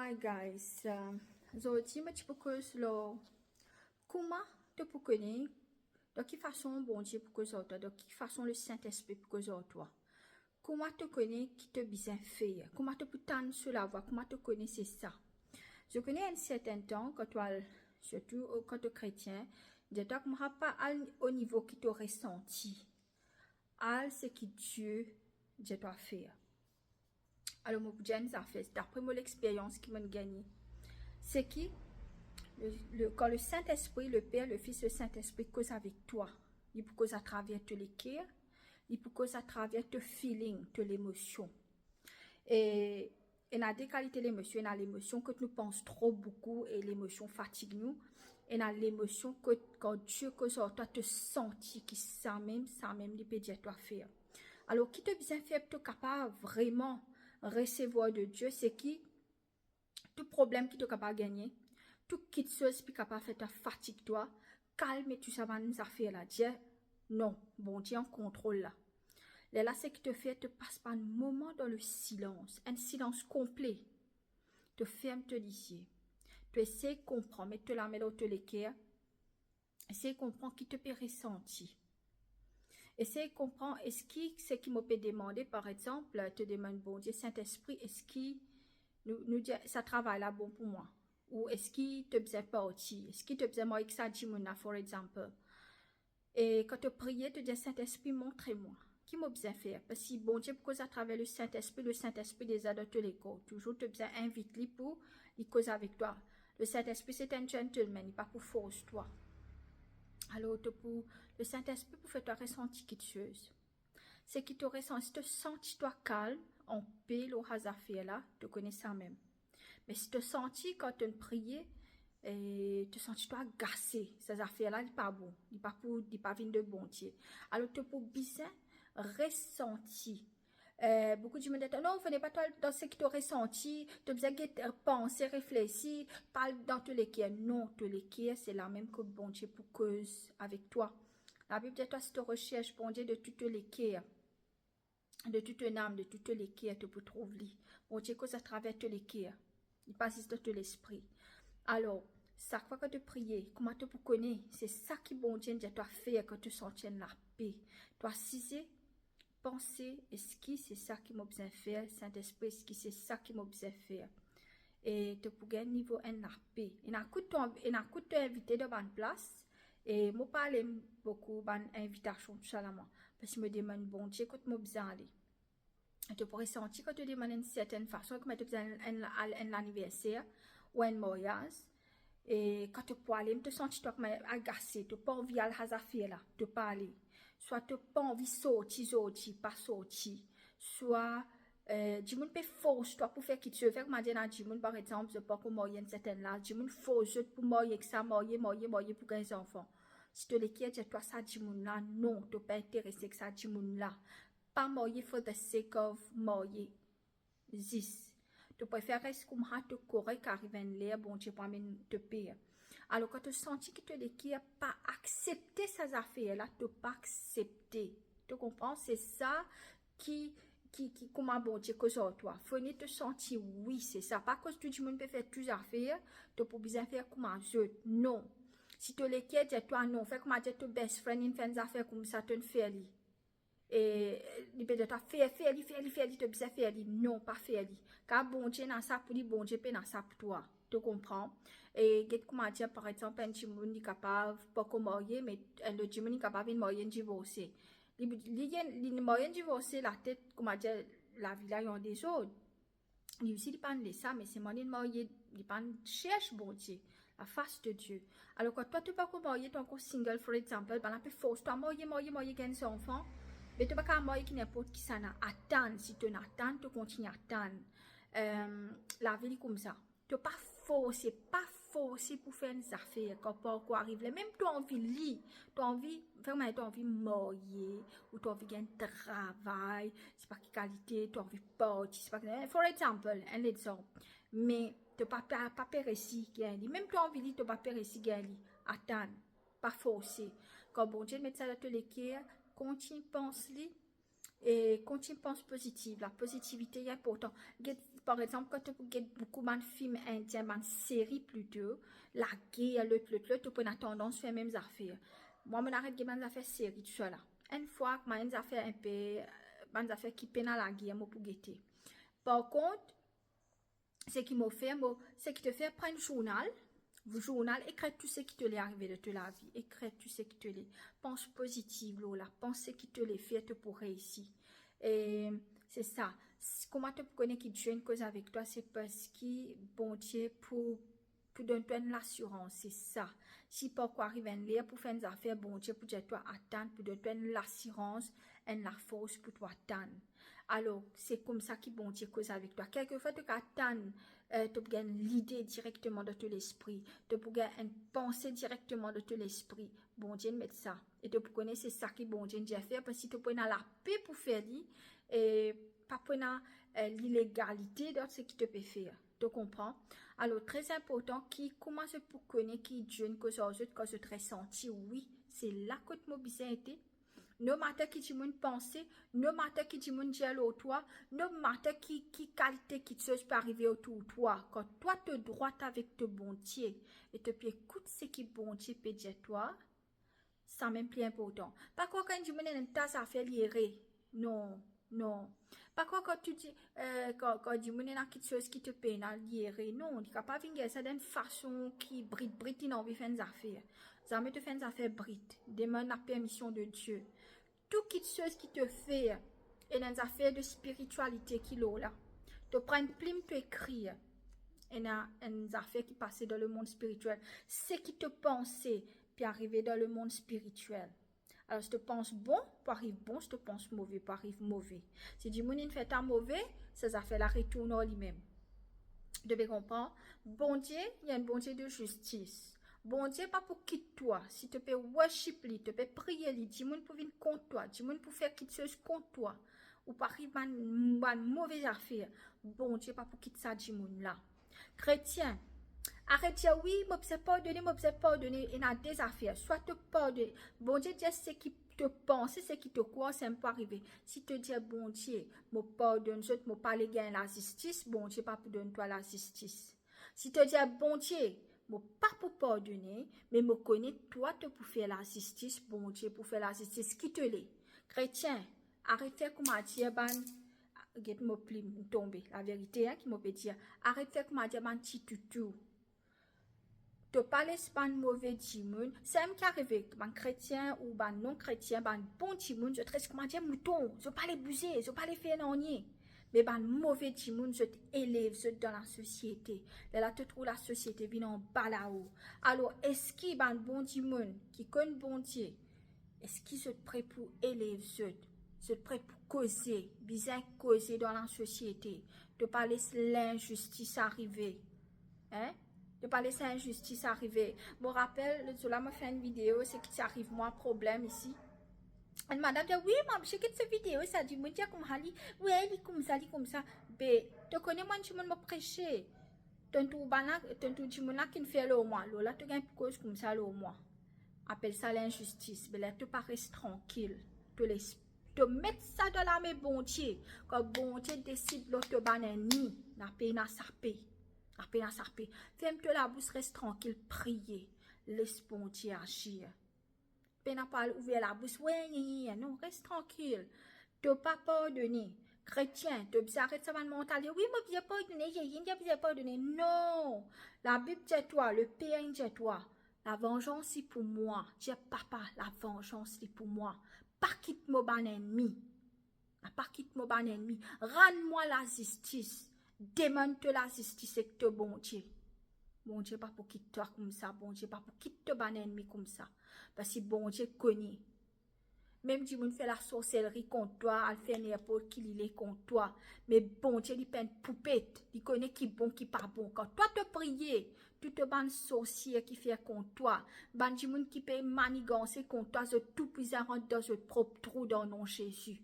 Hi guys, aujourd'hui je te propose comment te pour connaître de quelle façon bon Dieu pour cause toi, de quelle façon le Saint-Esprit pour cause toi. Comment te connaître qui te bien fait, comment te pour tendre sur la voie, comment te connaître c'est ça. Je connais un certain temps quand toi, surtout quand tu es chrétien, de toi comme pas au niveau qui te ressenti, à ce que Dieu doit faire. Alors, moi, ça fait, d'après mon expérience qui m'a gagné, c'est qui quand le Saint-Esprit, le Père, le Fils, le Saint-Esprit cause avec toi, il peut cause à travers te les cœurs, il peut cause à travers te feeling, te l'émotion. Et il y a des qualités l'émotion, il y a l'émotion que nous pensons trop beaucoup et l'émotion fatigue nous. Et il y a l'émotion que quand Dieu cause à toi te sentir qui ça même, il peut dire toi faire. Alors, qui te bien fait être capable vraiment recevoir de Dieu, c'est qui tout problème qui te capable de gagner, tout quitte chose qui capable de faire ta fatigue toi, calme et tu sais pas nous affaires là, dire non, bon Dieu en contrôle là. Là, c'est qui te fait te passe par un moment dans le silence, un silence complet. Te ferme te lisier. Tu essaies de comprendre, mais te la mets dans te l'équerre. Essaye de comprendre qui te peut ressentir. Essaye de comprendre, est-ce que ce qui m'a peut demander, par exemple, te demande, bon Dieu, Saint-Esprit, est-ce qu'il nous dit, ça travaille là bon pour moi? Ou est-ce qu'il te besoin partir? Est-ce qu'il te besoin moi que ça dit, par exemple? Et quand tu pries, tu dis, Saint-Esprit, montrez-moi. Qui m'a besoin faire? Parce que bon Dieu, cause à travers le Saint-Esprit des aides de tous les corps. Toujours, tu besoin invite-lui pour, il cause avec toi. Le Saint-Esprit, c'est un gentleman, il n'est pas pour force toi. Alors, pour le Saint-Esprit, pour faire toi ressentir quelque chose. C'est qui te ressent, si tu sens toi calme, en paix, au hasard fait là, tu connais ça même. Mais si tu sens quand tu pries, et tu sens toi agacé, ces affaires-là, il pas bon, il pas pour, il pas venu de bon Dieu. Alors, tu peux bien ressentir. Beaucoup de gens me disent, non, venez pas toi dans ce que tu as ressenti, tu as besoin de penser, réfléchir, parle dans tous les cas. Non, tous les cas, c'est la même que bon Dieu pour cause avec toi. La Bible dit, toi, si tu recherches bon Dieu de toutes les cas, de toute une âme, de toutes les cas, tu peux trouver. Bon Dieu cause à travers tous les cas. Il passe de l'esprit. Alors, chaque fois que tu pries, comment tu peux connaître, c'est ça qui bon Dieu doit faire que tu sentes la paix. Tu as cisé, penser, est-ce que c'est ça qui m'a besoin de faire, Saint-Esprit, est-ce que c'est ça qui m'a besoin de faire. Et tu peux gagner niveau en la paix. Et n'a coup de invité de bonne place. Et moi parle beaucoup de invitation tout ça là moi. Parce que je me demande, bon Dieu, quand tu m'as besoin d'aller. Tu pourrais sentir que tu demandes une certaine façon, comme tu besoin un anniversaire ou un mariage. Et quand tu peux aller, tu sens toi agacé, tu n'as pas envie d'aller à la faire là, de parler. Soit tu n'as pas envie de sortir, pas sortir. Soit, du monde peut force toi pour faire quelque chose. Fait que moi, du monde, par exemple, je pas pour marier une certaine là, du monde force pour marier que ça, marier pour gagner enfants. Si tu les quittes, toi, ça, du monde là, non, tu n'es pas intéressé que ça, du monde là. Pas marier for the sake of marier. This. Tu préfères rester comme ça, te correct, arriver en l'air, bon Dieu, pour te payer. Alors, quand tu sens que tu n'as pas accepté ces affaires-là, tu n'as pas accepté. Tu comprends? C'est ça comment bon Dieu cause à toi. Faut te sentir, oui, c'est ça. Pas cause tout le monde peut faire toutes les affaires, tu peux bien faire comme un jeu. Non. Si tu les quittes, toi, non. Fais comme tu best friend, il fait des affaires comme ça, tu ne fais pas. Et il peut dire faire tu besoin faire non pas faire car bon Dieu dans ça pour lui bon Dieu peut dans ça pour toi tu comprends et comment dire par exemple un monde est capable pas comme marier mais le monde est capable de marier divorcer il marier divorcer la tête comment dire la vie là ont des autres il aussi il parle de ça mais c'est marier marier il parle cherche bon Dieu la face de Dieu alors quand toi tu pas comme marier ton single for exemple ben la peut force toi marier gagne son enfant. Mais tu ne peux pas marier qui n'importe qui ça n'a attendre. Si tu n'attends, tu continues à attendre. La vie est comme ça. Tu ne peux pas forcer pour faire des affaires. Quand quoi arrive, même tu as envie de lire, tu as envie, vraiment, tu as envie de marier, ou tu as envie de gagner un travail, c'est pas quelle qualité, tu as envie de partir, c'est pas for example, un exemple. Mais tu ne peux pas pérécer, même tu as envie de lire, tu ne peux pas pérécer, attendre, pas forcer. Quand bon Dieu met ça dans tous les cas, continue pense-li et continue pense positive. La positivité est importante. par exemple, quand tu regardes beaucoup de films indiens, de séries plutôt, la guerre, tu peux avoir tendance à faire les mêmes affaires. Moi, je arrête de faire des affaires séries, tout ça là. Une fois que je affaires un peu, des affaires qui peinent à la guerre, je peux guetter. Par contre, ce qui m'a fait, c'est que te fait prendre un journal, écris tout ce qui te l'est arrivé de te la vie, écris tout ce qui te l'est. Pense positif, là, pense ce qui te l'est fait pour réussir. Et c'est ça. Comment tu connais qui Dieu une cause avec toi, c'est parce que bon Dieu pour donner l'assurance, c'est ça. Si pourquoi arriver là pour faire des affaires, bon Dieu pour dire toi attendre, pour donner l'assurance et la force pour toi attendre. Alors, c'est comme ça que bon Dieu cause avec toi. Quelquefois, tu attends, tu peux gagner l'idée directement de ton esprit, tu peux gagner une pensée directement de ton esprit. Bon Dieu met ça. Et tu peux connaître c'est ça que bon Dieu a fait, parce que tu peux la paix pour faire lui, et pas prendre l'illégalité de ce qui te peut faire. Tu comprends? Alors, très important, qui commence pour connaître qui Dieu une cause aux autres, quand je te ressenti, oui, c'est là que tu m'as été. No matter qui dit mon pensée, no matter qui dit mon dialogue toi, no matter qui qualité qui te peut arriver autour de toi. Quand toi te droite avec te bon Dieu et te puis écoute ce qui bon Dieu peut dire toi, ça même plus important. Pas quoi quand tu me dis tas à faire lire. Non, non. Pas quoi quand tu dis quand tu me dis quelque chose qui te peine à lire. Non, tu ne peux pas venir ça d'une façon qui brite il envie faire des affaires. Ça me te fait des affaires brite. Demande la permission de Dieu. Tout chose qui te fait et dans les affaires de spiritualité qui l'ont là. Tu prends une plume, tu écris. Et dans les affaires qui passent dans le monde spirituel. Ce qui te pensait, puis arriver dans le monde spirituel. Alors, si tu penses bon, tu arrives bon. Si tu penses mauvais, tu arrives mauvais. Si du monde fait un mauvais, ces affaires-là retournent en lui-même. Tu devez comprendre. Bon Dieu, il y a un bon Dieu de justice. Bon Dieu, pas pour quitter toi. Si tu peux worship lui, tu peux prier lui, dis moun pour venir contre toi, dis moun pour faire quelque chose contre toi, ou pas arriver à une mauvaise affaire. Bon Dieu, pas pour quitter ça, dis moun là. Chrétien, arrête de dire oui, m'observe pardonner, il y a des affaires. Soit te pardonner. Bon Dieu, dis ce qui te pense, ce qui te croit, ça ne peut arriver. Si tu dis bon Dieu, me pardonne, je ne pas les gagner la justice, bon Dieu, pas pour donner toi la justice. Si tu dis bon Dieu, pas pour pardonner, mais me connaît toi te pour faire la justice, bon Dieu pour faire la justice qui te l'est. Chrétien, arrêtez comme à dire ban get me pli tomber la vérité hein, qui me peut dire arrêtez comme à dire ban petit tutu. Tu parles pas mauvais dimoun, c'est même qui arrive ban chrétien ou ban non chrétien, ban bon dimoun, je traite comme à dire mouton, je pas les buser, je pas les faire non nier. Mais ban mauvais timoun, je t'élève dans la société. Là, tu trouves la société vient en bas là-haut. Alors, est-ce qu'il ban bon timoun qui connaît bon Dieu? Est-ce qu'il se prêt pour élever se prêt pour causer, bien causer dans la société? De pas laisser l'injustice arriver. Hein? De pas laisser l'injustice arriver. Bon, rappelle, là, m'a fait une vidéo, c'est qu'il arrive moi problème ici. Et madame dit, oui, maman, je quitte cette vidéo, ça dit, moi, comme Ali, oui, elle est comme ça. Mais, tu connais, moi, tu m'as prêché. Tu m'as qui fait le mois. Là, tu gagnes cause comme ça, le mois. Appelle ça l'injustice. Mais là, tu parais tranquille. Tu mets ça dans la main, bon Dieu. Quand bon Dieu décide, là, tu ban ennemi. La paix, na sapé. La paix, na sapé. Ferme-toi la bouche, reste tranquille, priez. Laisse bon Dieu agir. N'a pas ouvert la bouche, ouais, non, reste tranquille. Tu n'as pas pardonné. Chrétien, tu as arrêté ça mental. Oui, moi, je n'ai pas pardonné, je n'ai pas pardonné. Non, la Bible dit toi, le Père dit toi. La vengeance est pour moi. Dis papa, la vengeance est pour moi. Pas quitte mon ban ennemi. Pas quitte mon ban ennemi. Rends-moi la justice. Demande-toi la justice et que bon Dieu. Bon Dieu, pas pour quitter toi comme ça. Bon Dieu, pas pour quitter ton ennemi comme ça. Parce que bon Dieu connaît. Même si on fait la sorcellerie contre toi, elle fait n'importe qui il est contre toi. Mais bon Dieu, il peint une poupette. Il connaît qui bon, qui pas bon. Quand toi te prier, tu te ban sorcier qui fait contre toi. Ban du monde qui peut manigancer contre toi, je tout puissant rentre dans ce propre trou dans nom Jésus.